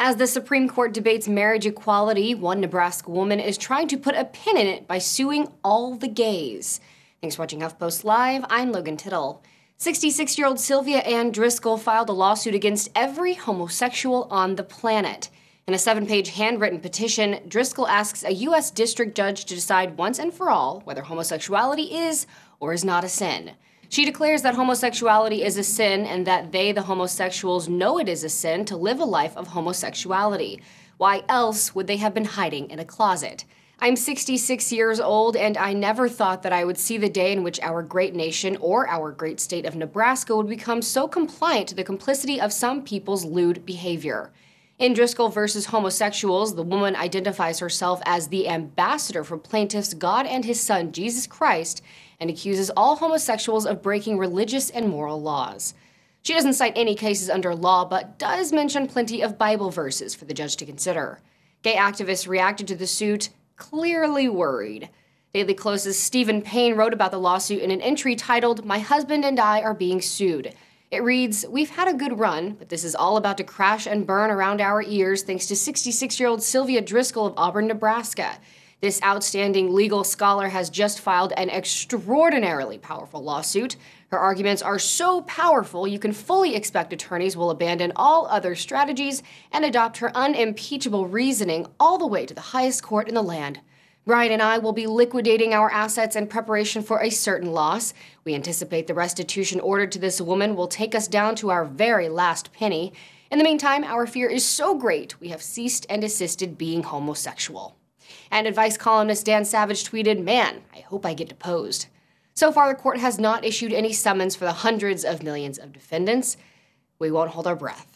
As the Supreme Court debates marriage equality, one Nebraska woman is trying to put a pin in it by suing all the gays. Thanks for watching HuffPost Live. I'm Logan Tittle. 66-year-old Sylvia Ann Driskell filed a lawsuit against every homosexual on the planet. In a 7-page handwritten petition, Driskell asks a U.S. district judge to decide once and for all whether homosexuality is or is not a sin. She declares that homosexuality is a sin and that they, the homosexuals, know it is a sin to live a life of homosexuality. Why else would they have been hiding in a closet? I'm 66 years old, and I never thought that I would see the day in which our great nation or our great state of Nebraska would become so compliant to the complicity of some people's lewd behavior. In Driskell versus Homosexuals, the woman identifies herself as the ambassador for plaintiffs God and his son, Jesus Christ, and accuses all homosexuals of breaking religious and moral laws. She doesn't cite any cases under law, but does mention plenty of Bible verses for the judge to consider. Gay activists reacted to the suit, clearly worried. Daily Close's Stephen Payne wrote about the lawsuit in an entry titled, "My husband and I are being sued." It reads, "We've had a good run, but this is all about to crash and burn around our ears thanks to 66-year-old Sylvia Driskell of Auburn, Nebraska. This outstanding legal scholar has just filed an extraordinarily powerful lawsuit. Her arguments are so powerful you can fully expect attorneys will abandon all other strategies and adopt her unimpeachable reasoning all the way to the highest court in the land. Brian and I will be liquidating our assets in preparation for a certain loss. We anticipate the restitution ordered to this woman will take us down to our very last penny. In the meantime, our fear is so great we have ceased and desisted being homosexual." And advice columnist Dan Savage tweeted, "Man, I hope I get deposed." So far, the court has not issued any summons for the hundreds of millions of defendants. We won't hold our breath.